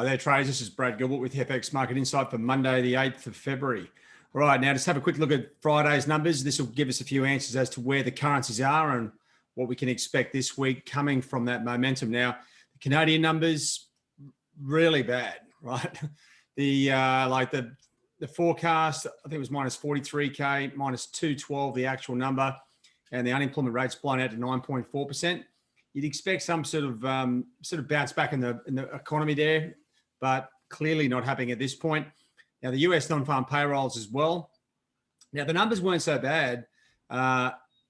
Hi there, traders. This is Brad Gilbert with FX Market Insight for Monday, the 8th of February. All right, now just have a quick look at Friday's numbers. This will give us a few answers as to where the currencies are and what we can expect this week coming from that momentum. Now, the Canadian numbers, really bad, right? The forecast, I think it was minus 43K, minus 212, the actual number, and the unemployment rate's blown out to 9.4%. You'd expect some sort of bounce back in the economy there, but clearly not happening at this point. Now, the US non-farm payrolls as well. Now, the numbers weren't so bad,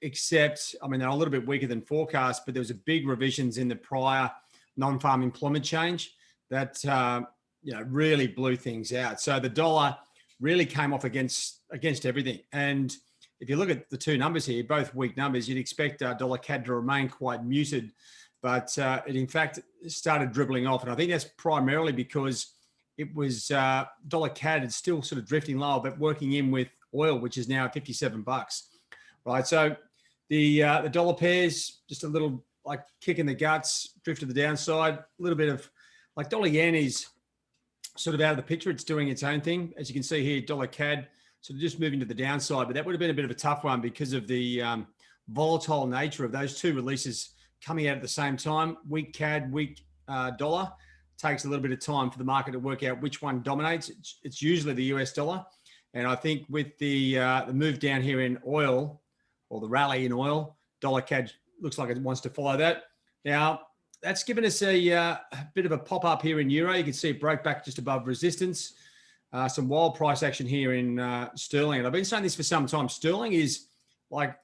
except, I mean, they're a little bit weaker than forecast, but there was a big revisions in the prior non-farm employment change that, really blew things out. So the dollar really came off against everything. And if you look at the two numbers here, both weak numbers, you'd expect dollar CAD to remain quite muted, but it in fact started dribbling off. And I think that's primarily because it was dollar CAD is still sort of drifting lower, but working in with oil, which is now at $57, right? So the dollar pairs, just a little like kick in the guts, drift to the downside, a little bit of like dollar yen is sort of out of the picture. It's doing its own thing. As you can see here, dollar CAD, so just moving to the downside, but that would have been a bit of a tough one because of the volatile nature of those two releases coming out at the same time. Weak CAD, weak dollar. Takes a little bit of time for the market to work out which one dominates. It's usually the US dollar. And I think with the move down here in oil, or the rally in oil, dollar CAD looks like it wants to follow that. Now, that's given us a bit of a pop-up here in euro. You can see it broke back just above resistance. Some wild price action here in sterling. And I've been saying this for some time. Sterling is like,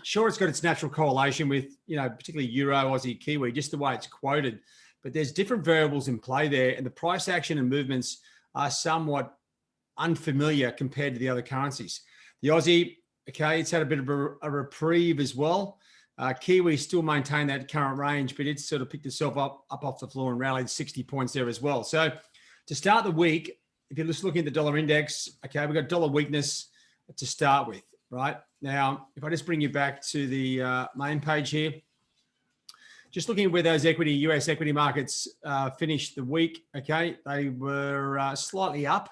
sure, it's got its natural correlation with, particularly euro, Aussie, Kiwi, just the way it's quoted. But there's different variables in play there. And the price action and movements are somewhat unfamiliar compared to the other currencies. The Aussie, okay, it's had a bit of a reprieve as well. Kiwi still maintained that current range, but it's sort of picked itself up off the floor and rallied 60 points there as well. So to start the week, if you're just looking at the dollar index, okay, we've got dollar weakness to start with, right? Now, if I just bring you back to the main page here, just looking at where those US equity markets finished the week, okay, they were slightly up,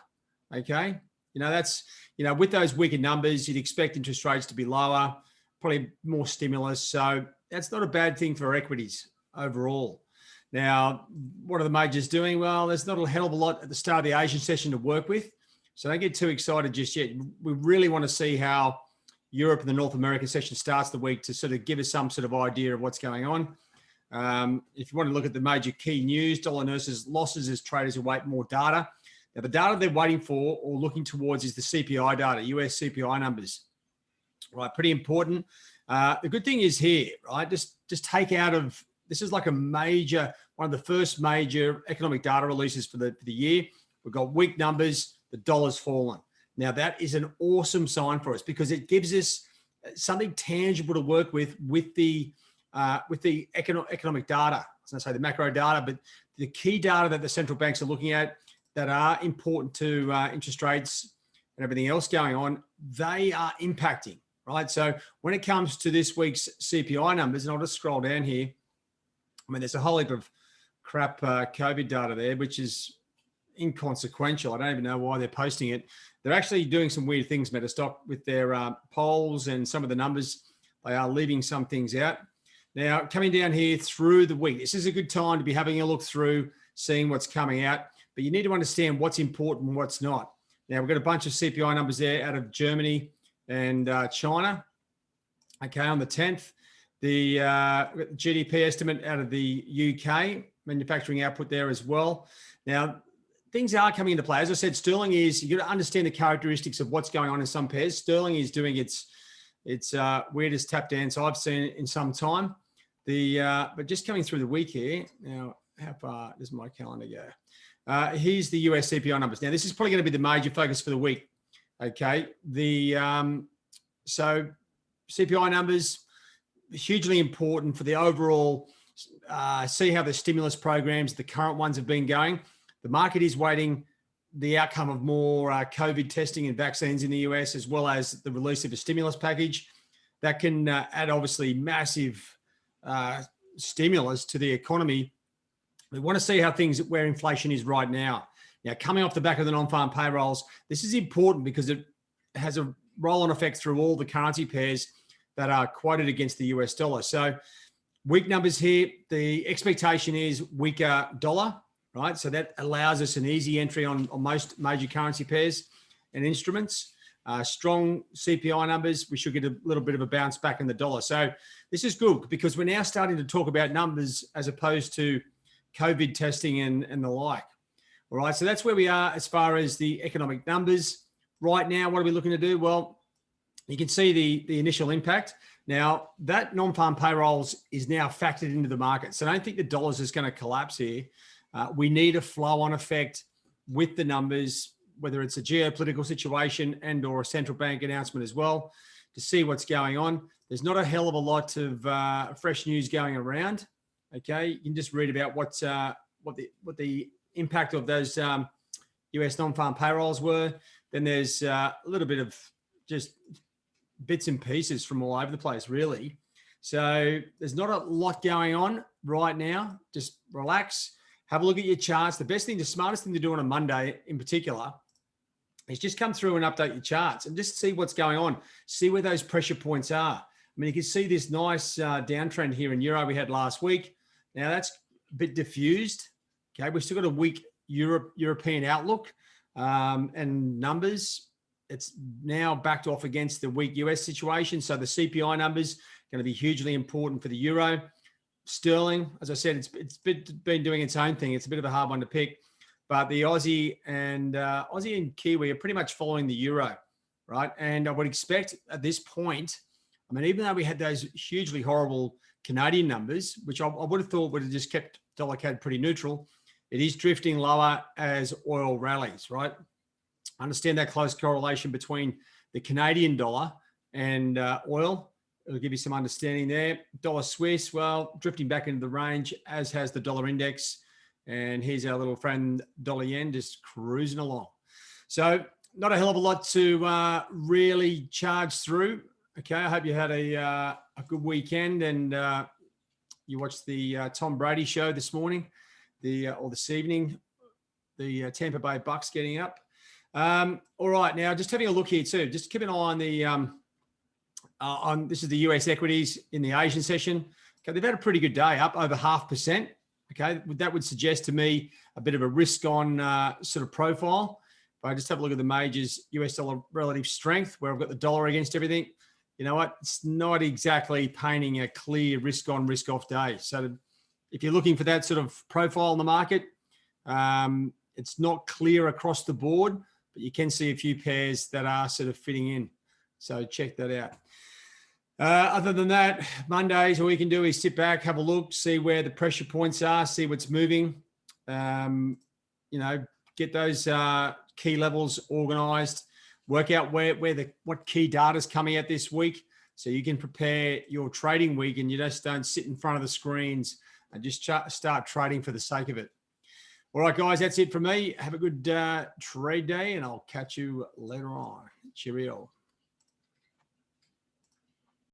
okay? With those weaker numbers, you'd expect interest rates to be lower, probably more stimulus. So that's not a bad thing for equities overall. Now, what are the majors doing? Well, there's not a hell of a lot at the start of the Asian session to work with. So don't get too excited just yet. We really want to see how Europe and the North American session starts the week to sort of give us some sort of idea of what's going on. If you want to look at the major key news, dollar nurses losses as traders await more data. Now, the data they're waiting for or looking towards is the CPI data, US CPI numbers. Right, pretty important. The good thing is here, right? Just take out of, this is like one of the first major economic data releases for the year. We've got weak numbers, the dollar's fallen. Now that is an awesome sign for us because it gives us something tangible to work with the economic data. I was going to say the macro data, but the key data that the central banks are looking at that are important to interest rates and everything else going on, they are impacting, right? So when it comes to this week's CPI numbers, and I'll just scroll down here, I mean, there's a whole heap of crap COVID data there, which is inconsequential. I don't even know why they're posting it. They're actually doing some weird things, Metastock, with their polls and some of the numbers. They are leaving some things out. Now, coming down here through the week, this is a good time to be having a look through, seeing what's coming out, but you need to understand what's important and what's not. Now, we've got a bunch of CPI numbers there out of Germany and China. Okay, on the 10th, the GDP estimate out of the UK, manufacturing output there as well. Now, things are coming into play. As I said, sterling is, you got to understand the characteristics of what's going on in some pairs. Sterling is doing its weirdest tap dance I've seen in some time. But just coming through the week here, now, how far does my calendar go? Here's the US CPI numbers. Now, this is probably going to be the major focus for the week. Okay, so CPI numbers, hugely important for the overall, see how the stimulus programs, the current ones have been going. The market is waiting the outcome of more COVID testing and vaccines in the US, as well as the release of a stimulus package that can add obviously massive stimulus to the economy We want to see how where inflation is right now. Now, coming off the back of the non-farm payrolls, this is important because it has a roll-on effect through all the currency pairs that are quoted against the US dollar. So weak numbers here. The expectation is weaker dollar, right? So that allows us an easy entry on most major currency pairs and instruments. Strong CPI numbers, we should get a little bit of a bounce back in the dollar. So this is good because we're now starting to talk about numbers as opposed to COVID testing and the like. All right, so that's where we are as far as the economic numbers. Right now, what are we looking to do? Well, you can see the initial impact. Now, that non-farm payrolls is now factored into the market. So I don't think the dollars is going to collapse here. We need a flow-on effect with the numbers, whether it's a geopolitical situation and or a central bank announcement as well, to see what's going on. There's not a hell of a lot of fresh news going around. Okay, you can just read about what the impact of those US non-farm payrolls were. Then there's a little bit of just bits and pieces from all over the place, really. So there's not a lot going on right now. Just relax, have a look at your charts. The smartest thing to do on a Monday in particular is just come through and update your charts and just see what's going on. See where those pressure points are. I mean, you can see this nice downtrend here in euro we had last week. Now that's a bit diffused. Okay, we've still got a weak European outlook and numbers. It's now backed off against the weak US situation. So the CPI numbers going to be hugely important for the euro. Sterling, as I said, it's been doing its own thing. It's a bit of a hard one to pick, but the Aussie and Kiwi are pretty much following the euro, right? And I would expect at this point, I mean, even though we had those hugely horrible Canadian numbers, which I would have thought would have just kept dollar CAD pretty neutral, it is drifting lower as oil rallies, right? I understand that close correlation between the Canadian dollar and oil. It'll give you some understanding there. Dollar Swiss, well, drifting back into the range, as has the dollar index. And here's our little friend, dollar yen, just cruising along. So not a hell of a lot to really charge through. Okay, I hope you had a good weekend and you watched the Tom Brady show this morning, or this evening, the Tampa Bay Bucks getting up. All right, now just having a look here too. Just keep an eye on the this is the US equities in the Asian session. Okay, they've had a pretty good day, up over 0.5%. Okay, that would suggest to me a bit of a risk on sort of profile. If I just have a look at the majors, US dollar relative strength, where I've got the dollar against everything. You know what? It's not exactly painting a clear risk on, risk off day. So if you're looking for that sort of profile in the market, it's not clear across the board, but you can see a few pairs that are sort of fitting in. So check that out. Other than that, Mondays, all we can do is sit back, have a look, see where the pressure points are, see what's moving, you know, get those key levels organized, work out what key data is coming out this week so you can prepare your trading week and you just don't sit in front of the screens and just start trading for the sake of it. All right, guys, that's it from me. Have a good trade day and I'll catch you later on. Cheerio.